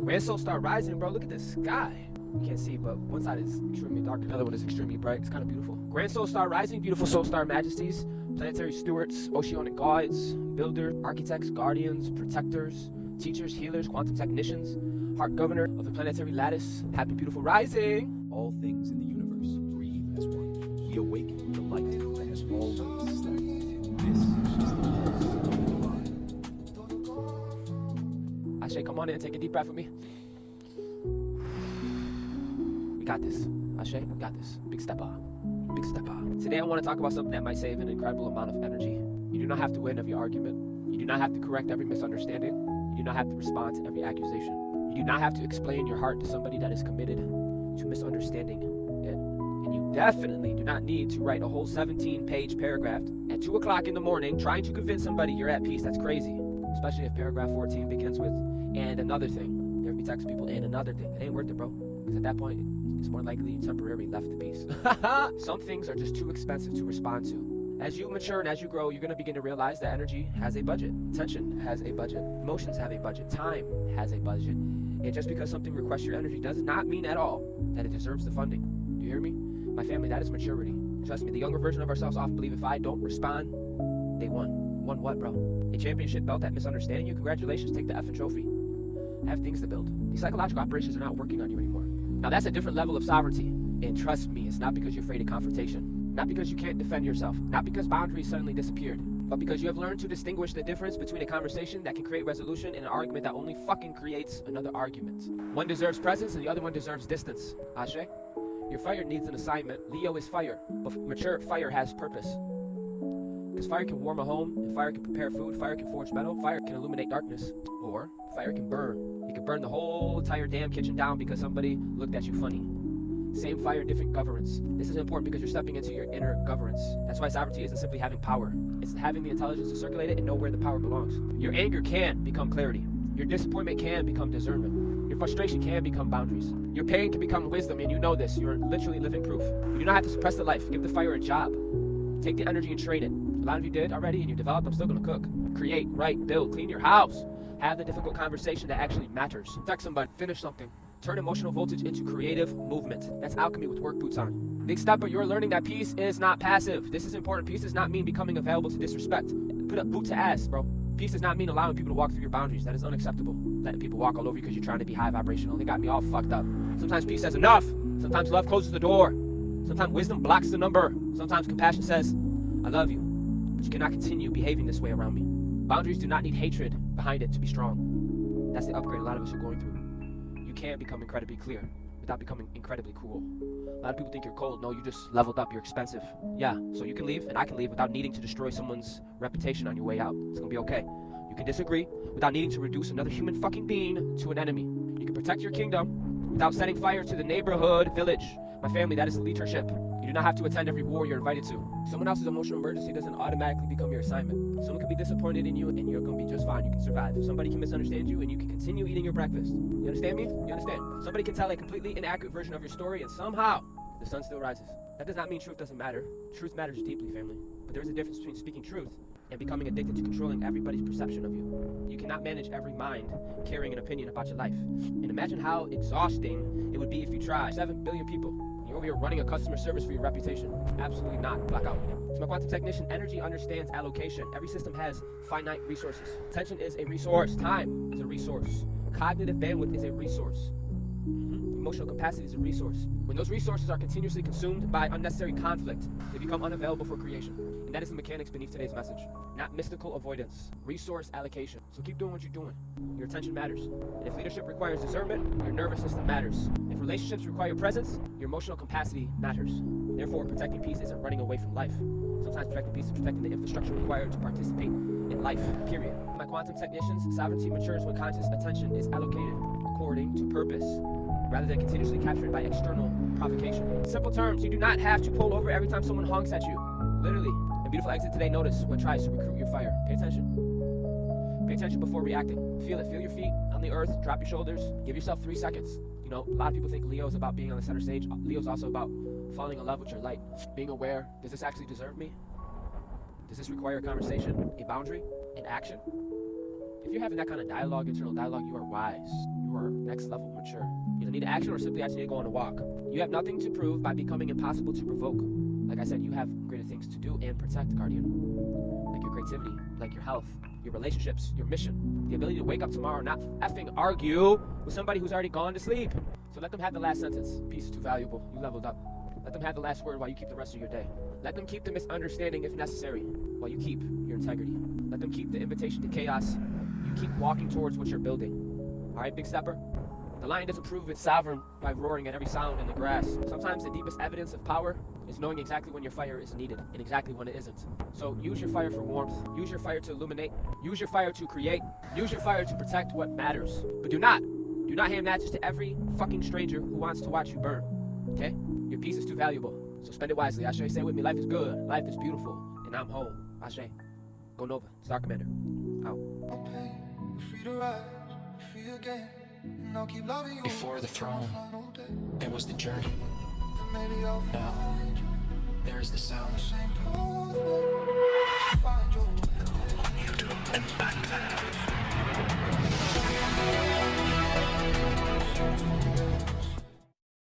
Grand soul star rising, bro. Look at the sky. You can't see, but one side is extremely dark, the other one is extremely bright. It's kind of beautiful. Grand soul star rising, beautiful soul star majesties, planetary stewards, oceanic guides, builders, architects, guardians, protectors, teachers, healers, quantum technicians, heart governor of the planetary lattice. Happy beautiful rising. All things in the universe breathe as one. We awaken with the light that has always slept. This is the pulse of the divine. Ashe, come on in, take a deep breath with me. We got this. Ashe, we got this. Big step up. Big step up. Today I want to talk about something that might save an incredible amount of energy. You do not have to win every argument. You do not have to correct every misunderstanding. You do not have to respond to every accusation. You do not have to explain your heart to somebody that is committed to misunderstanding it. And you definitely do not need to write a whole 17-page paragraph at 2 o'clock in the morning trying to convince somebody you're at peace. That's crazy. Especially if paragraph 14 begins with, and another thing. There be texting people, and another thing. It ain't worth it, bro. Because at that point, it's more likely you temporarily left the peace. Some things are just too expensive to respond to. As you mature and as you grow, you're going to begin to realize that energy has a budget. Attention has a budget. Emotions have a budget. Time has a budget. And just because something requests your energy does not mean at all that it deserves the funding. Do you hear me? My family, that is maturity. Trust me, the younger version of ourselves often believe if I don't respond, they won. Won what, bro? A championship belt at misunderstanding you? Congratulations, take the effing trophy. I have things to build. These psychological operations are not working on you anymore. Now that's a different level of sovereignty. And trust me, it's not because you're afraid of confrontation. Not because you can't defend yourself. Not because boundaries suddenly disappeared. But because you have learned to distinguish the difference between a conversation that can create resolution and an argument that only fucking creates another argument. One deserves presence and the other one deserves distance. Ashe? Your fire needs an assignment. Leo is fire, but mature fire has purpose. Because fire can warm a home, and fire can prepare food, fire can forge metal, fire can illuminate darkness, or fire can burn. You can burn the whole entire damn kitchen down because somebody looked at you funny. Same fire, different governance. This is important because you're stepping into your inner governance. That's why sovereignty isn't simply having power. It's having the intelligence to circulate it and know where the power belongs. Your anger can become clarity. Your disappointment can become discernment. Your frustration can become boundaries. Your pain can become wisdom, and you know this. You're literally living proof. You do not have to suppress the life. Give the fire a job. Take the energy and train it. A lot of you did already, and you developed. I'm still gonna cook. Create, write, build, clean your house. Have the difficult conversation that actually matters. Text somebody, finish something. Turn emotional voltage into creative movement. That's alchemy with work boots on. Big step, but you're learning that peace is not passive. This is important. Peace does not mean becoming available to disrespect. Put up boot to ass, bro. Peace does not mean allowing people to walk through your boundaries. That is unacceptable. Letting people walk all over you because you're trying to be high vibrational. They got me all fucked up. Sometimes peace says enough. Sometimes love closes the door. Sometimes wisdom blocks the number. Sometimes compassion says, I love you, but you cannot continue behaving this way around me. Boundaries do not need hatred behind it to be strong. That's the upgrade a lot of us are going through. You can become incredibly clear without becoming incredibly cruel. A lot of people think you're cold. No, you just leveled up. You're expensive. Yeah, so you can leave and I can leave without needing to destroy someone's reputation on your way out. It's gonna be okay. You can disagree without needing to reduce another human fucking being to an enemy. You can protect your kingdom without setting fire to the neighborhood, village. My family, that is leadership. You do not have to attend every war you're invited to. Someone else's emotional emergency doesn't automatically become your assignment. Someone can be disappointed in you and you're gonna be just fine. You can survive. Somebody can misunderstand you and you can continue eating your breakfast. You understand me? You understand? Somebody can tell a completely inaccurate version of your story and somehow the sun still rises. That does not mean truth doesn't matter. Truth matters deeply, family. But there is a difference between speaking truth and becoming addicted to controlling everybody's perception of you. You cannot manage every mind carrying an opinion about your life. And imagine how exhausting it would be if you tried. 7 billion people. You're over here running a customer service for your reputation. Absolutely not. Black out. To my quantum technician, energy understands allocation. Every system has finite resources. Attention is a resource. Time is a resource. Cognitive bandwidth is a resource. Emotional capacity is a resource. When those resources are continuously consumed by unnecessary conflict, they become unavailable for creation. And that is the mechanics beneath today's message. Not mystical avoidance. Resource allocation. So keep doing what you're doing. Your attention matters. And if leadership requires discernment, your nervous system matters. If relationships require presence, your emotional capacity matters. Therefore, protecting peace isn't running away from life. Sometimes protecting peace is protecting the infrastructure required to participate in life, period. My quantum technicians, sovereignty matures when conscious attention is allocated according to purpose, rather than continuously captured by external provocation. In simple terms, you do not have to pull over every time someone honks at you. Literally. A beautiful exit today, notice what tries to recruit your fire. Pay attention. Pay attention before reacting. Feel it. Feel your feet on the earth. Drop your shoulders. Give yourself 3 seconds. You know, a lot of people think Leo is about being on the center stage. Leo's also about falling in love with your light. Being aware, does this actually deserve me? Does this require a conversation, a boundary, an action? If you're having that kind of dialogue, internal dialogue, you are wise. You are next level mature. You either need action or simply actually need to go on a walk. You have nothing to prove by becoming impossible to provoke. Like I said, you have greater things to do and protect, Guardian. Like your creativity, like your health, your relationships, your mission, the ability to wake up tomorrow and not effing argue with somebody who's already gone to sleep. So let them have the last sentence. Peace is too valuable. You leveled up. Let them have the last word while you keep the rest of your day. Let them keep the misunderstanding if necessary while you keep your integrity. Let them keep the invitation to chaos. You keep walking towards what you're building. All right, Big Stepper? The lion doesn't prove it's sovereign by roaring at every sound in the grass. Sometimes the deepest evidence of power is knowing exactly when your fire is needed and exactly when it isn't. So use your fire for warmth. Use your fire to illuminate. Use your fire to create. Use your fire to protect what matters. But do not hand matches to every fucking stranger who wants to watch you burn. Okay? Your peace is too valuable. So spend it wisely. Ashe, say with me, life is good. Life is beautiful. And I'm home. Ashe. Go Nova. Star Commander. Out. Before the throne, it was the journey. Now, there is the sound.